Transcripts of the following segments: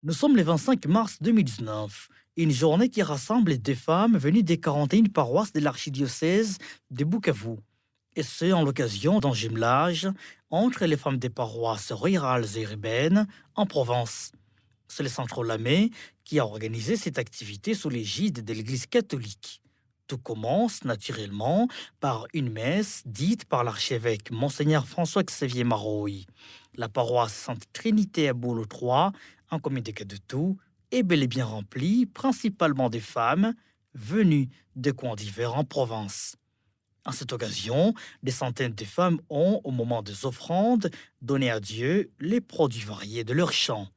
Nous sommes le 25 mars 2019, une journée qui rassemble des femmes venues des 41 paroisses de l'archidiocèse de Bukavu. Et c'est en l'occasion d'un jumelage entre les femmes des paroisses rurales et urbaines en Provence. C'est le Centre Lamé qui a organisé cette activité sous l'égide de l'Église catholique. Tout commence naturellement par une messe dite par l'archevêque Monseigneur François-Xavier Maroy. La paroisse Sainte Trinité à Boulot 3, en communiqué de tout, est bel et bien remplie, principalement des femmes venues de coins divers en province. À cette occasion, des centaines de femmes ont, au moment des offrandes, donné à Dieu les produits variés de leurs champs.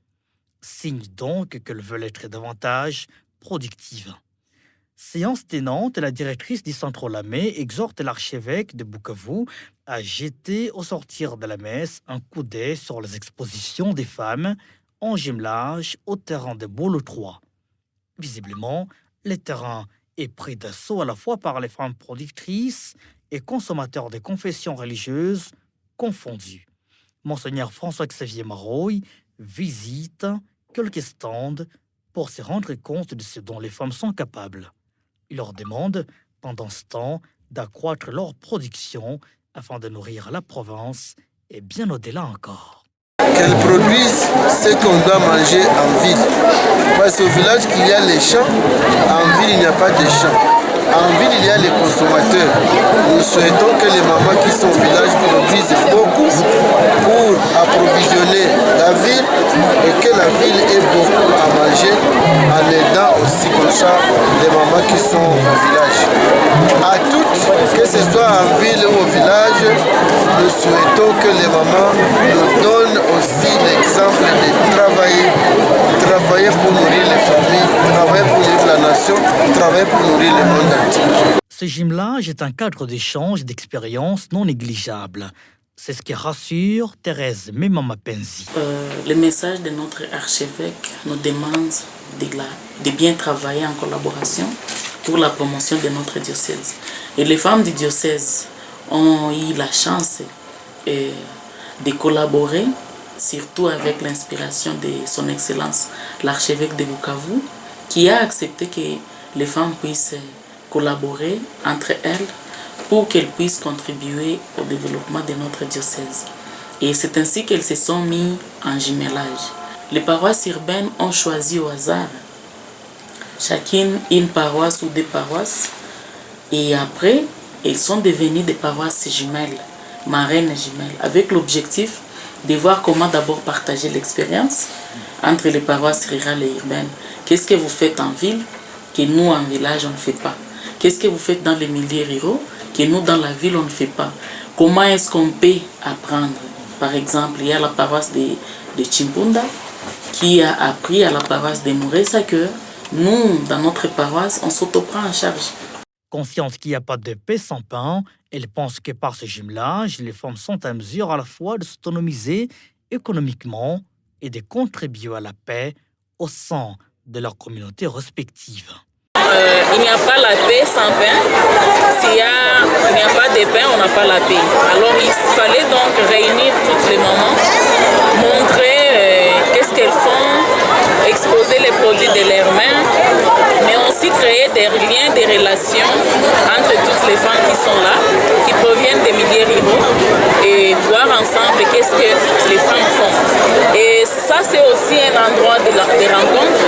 Signe donc qu'elles veulent être davantage productives. Séance tenante, la directrice du Centre Lamé exhorte l'archevêque de Bukavu à jeter au sortir de la messe un coup d'œil sur les expositions des femmes en jumelage au terrain de Bolo 3. Visiblement, le terrain est pris d'assaut à la fois par les femmes productrices et consommateurs de confessions religieuses confondues. Monseigneur François-Xavier Maroy visite quelques stands pour se rendre compte de ce dont les femmes sont capables. Il leur demande, pendant ce temps, d'accroître leur production afin de nourrir la province et bien au-delà encore. Qu'elles produisent ce qu'on doit manger en ville. Parce qu'au village qu'il y a les champs, en ville il n'y a pas de champs. En ville il y a les consommateurs. Nous souhaitons que les mamans qui sont au village produisent beaucoup pour approvisionner la ville et que la ville ait beaucoup à manger en aidant aussi comme ça les mamans qui sont au village. À toutes, que ce soit en ville ou au village, nous souhaitons que les mamans nous donnent aussi l'exemple de travailler pour nourrir les familles, travailler pour nourrir la nation, travailler pour nourrir le monde entier. Ce jumelage est un cadre d'échange et d'expérience non négligeable. C'est ce qui rassure Thérèse Memamapenzi. Le message de notre archevêque nous demande de bien travailler en collaboration pour la promotion de notre diocèse. Et les femmes du diocèse ont eu la chance de collaborer, surtout avec l'inspiration de son Excellence, l'archevêque de Bukavu, qui a accepté que les femmes puissent collaborer entre elles pour qu'elles puissent contribuer au développement de notre diocèse. Et c'est ainsi qu'elles se sont mises en jumelage. Les paroisses urbaines ont choisi au hasard, chacune une paroisse ou deux paroisses, et après, elles sont devenues des paroisses jumelles, marraines jumelles, avec l'objectif de voir comment d'abord partager l'expérience entre les paroisses rurales et urbaines. Qu'est-ce que vous faites en ville que nous en village on ne fait pas? Qu'est-ce que vous faites dans les milieux ruraux que nous dans la ville on ne fait pas? Comment est-ce qu'on peut apprendre? Par exemple, il y a la paroisse de Chimpunda qui a appris à la paroisse de Mouressa que nous, dans notre paroisse, on s'auto-prend en charge. Consciente qu'il n'y a pas de paix sans pain, elle pense que par ce jumelage, les femmes sont à mesure à la fois de s'autonomiser économiquement et de contribuer à la paix au sein de leur communauté respective. Il n'y a pas la paix sans pain. Il n'y a pas de pain, on n'a pas la paix. Alors il fallait donc réunir toutes les mamans, montrer qu'est-ce qu'elles font, exposer les produits de leurs mains, mais aussi créer des liens, des relations entre toutes les femmes qui sont là, qui proviennent des milieux ruraux, et voir ensemble qu'est-ce que les femmes font. Et ça, c'est aussi un endroit de rencontre,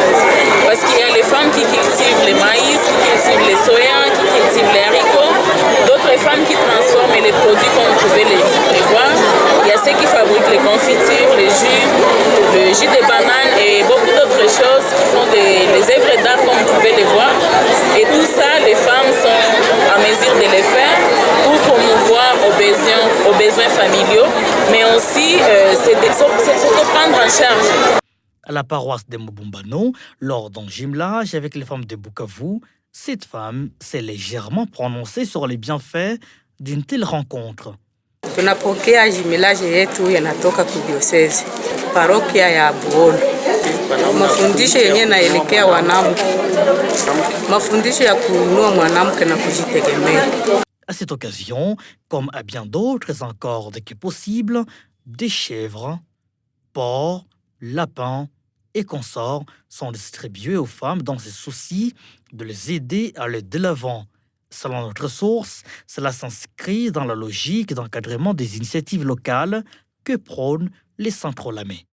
parce qu'il y a les femmes qui cultivent le maïs, qui cultivent les soya, qui cultivent les haricots, d'autres femmes qui transforment les produits comme vous pouvez les voir. Il y a ceux qui fabriquent les confitures, les jus, le jus de banane et beaucoup d'autres choses qui font les œuvres d'art comme vous pouvez les voir. Et tout ça, les femmes sont à mesure de les faire pour promouvoir aux besoins familiaux, mais aussi c'est de se prendre en charge. À la paroisse de Mobumbano, lors d'un jumelage avec les femmes de Bukavu, cette femme s'est légèrement prononcée sur les bienfaits d'une telle rencontre. Tunapokea jumelage yetu yanatoka kudiosezi parokia ya Buolo. Mafundisho yenyewe naelekea wanamke, mafundisho ya kuinua mwanamke na kujitegemea. À cette occasion, comme à bien d'autres encore dès que possible, des chèvres, porcs, lapins et consorts sont distribués aux femmes dans ce souci de les aider à aller de l'avant. Selon notre source, cela s'inscrit dans la logique d'encadrement des initiatives locales que prônent les centres Olamé.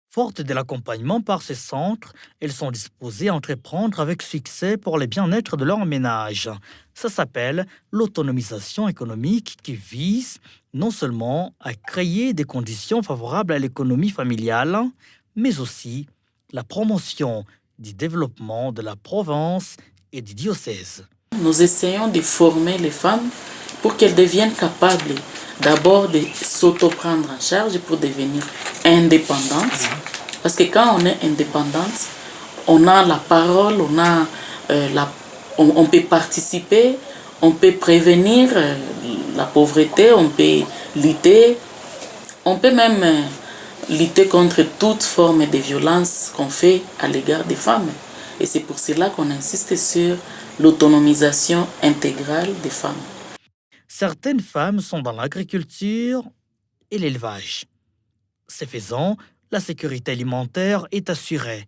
Fortes de l'accompagnement par ces centres, elles sont disposées à entreprendre avec succès pour le bien-être de leur ménage. Ça s'appelle l'autonomisation économique qui vise non seulement à créer des conditions favorables à l'économie familiale, mais aussi la promotion du développement de la province et du diocèse. Nous essayons de former les femmes pour qu'elles deviennent capables d'abord de s'auto-prendre en charge pour devenir indépendantes. Parce que quand on est indépendante, on a la parole, on peut participer, on peut prévenir la pauvreté, on peut lutter, on peut même lutter contre toute forme de violence qu'on fait à l'égard des femmes. Et c'est pour cela qu'on insiste sur l'autonomisation intégrale des femmes. Certaines femmes sont dans l'agriculture et l'élevage. Ce faisant, la sécurité alimentaire est assurée.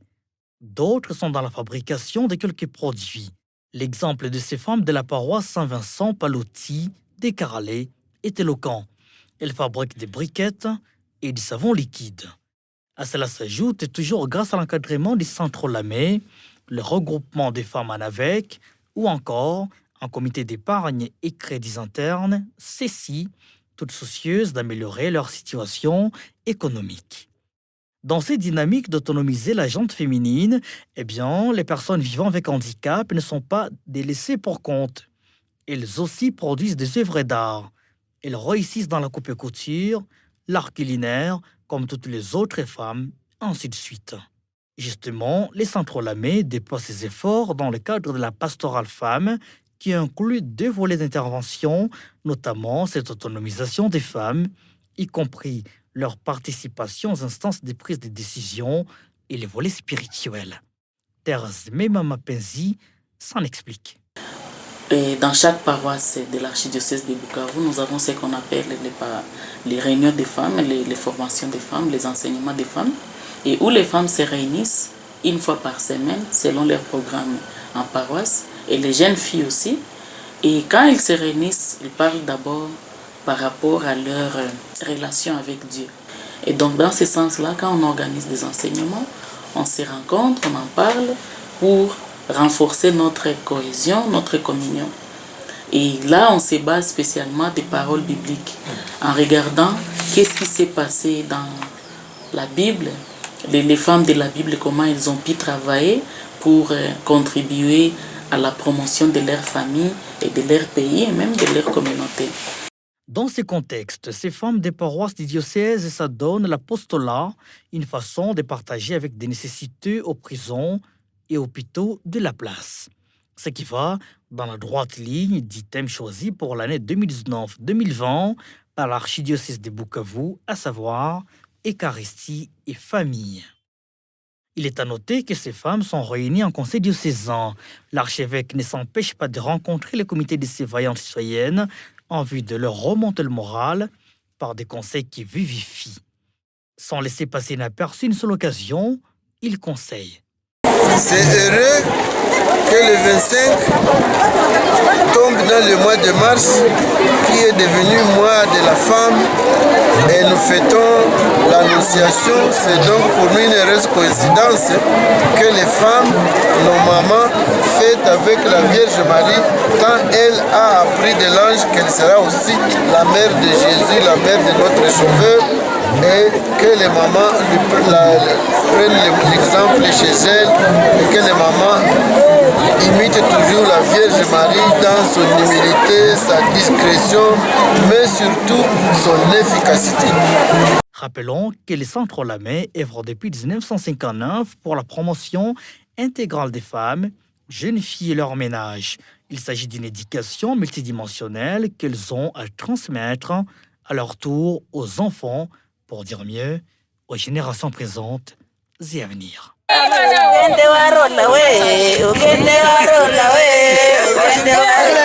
D'autres sont dans la fabrication de quelques produits. L'exemple de ces femmes de la paroisse Saint-Vincent Palotti des Caralais est éloquent. Elles fabriquent des briquettes et du savon liquide. À cela s'ajoute, toujours grâce à l'encadrement du centre Olamé, le regroupement des femmes en AVEC ou encore un comité d'épargne et crédits internes, ceci, toutes soucieuses d'améliorer leur situation économique. Dans ces dynamiques d'autonomiser la gente féminine, les personnes vivant avec handicap ne sont pas délaissées pour compte. Elles aussi produisent des œuvres d'art. Elles réussissent dans la coupe et couture, l'art culinaire, comme toutes les autres femmes, ainsi de suite. Justement, les centres Olamé déploient ces efforts dans le cadre de la pastorale femme qui inclut 2 volets d'intervention, notamment cette autonomisation des femmes, y compris leur participation aux instances de prise de décision et les volets spirituels. Thérèse Mema Penzi s'en explique. Et dans chaque paroisse de l'archidiocèse de Bukavu, nous avons ce qu'on appelle les réunions des femmes, les formations des femmes, les enseignements des femmes, et où les femmes se réunissent une fois par semaine selon leur programme en paroisse, et les jeunes filles aussi. Et quand ils se réunissent, ils parlent d'abord par rapport à leur relation avec Dieu. Et donc dans ce sens-là, quand on organise des enseignements, on se rencontre, on en parle pour renforcer notre cohésion, notre communion. Et là, on se base spécialement des paroles bibliques en regardant qu'est-ce qui s'est passé dans la Bible, les femmes de la Bible, comment elles ont pu travailler pour contribuer à la promotion de leur famille et de leur pays et même de leur communauté. Dans ce contexte, ces femmes des paroisses du diocèse s'adonnent l'apostolat, une façon de partager avec des nécessités aux prisons et hôpitaux de la place. Ce qui va dans la droite ligne du thème choisi pour l'année 2019-2020 par l'archidiocèse de Bukavu, à savoir Eucharistie et famille. Il est à noter que ces femmes sont réunies en conseil diocésain. L'archevêque ne s'empêche pas de rencontrer le comité de surveillance citoyenne en vue de leur remonter le moral par des conseils qui vivifient. Sans laisser passer inaperçu une seule occasion, il conseille. C'est heureux que le 25 tombe dans le mois de mars, qui est devenu mois de la femme, et nous fêtons l'Annonciation. C'est donc pour nous une heureuse coïncidence que les femmes, nos mamans, fêtent avec la Vierge Marie quand elle a appris de l'ange qu'elle sera aussi la mère de Jésus, la mère de notre Sauveur, et que les mamans prennent l'exemple chez elles et que les mamans imitent toujours la Vierge Marie dans son humilité, sa discrétion, mais surtout son efficacité. Rappelons que le Centre Olamé œuvre depuis 1959 pour la promotion intégrale des femmes, jeunes filles et leur ménage. Il s'agit d'une éducation multidimensionnelle qu'elles ont à transmettre à leur tour aux enfants, pour dire mieux, aux générations présentes et à venir. Ugende warola we, ugende warola we, ugende warola.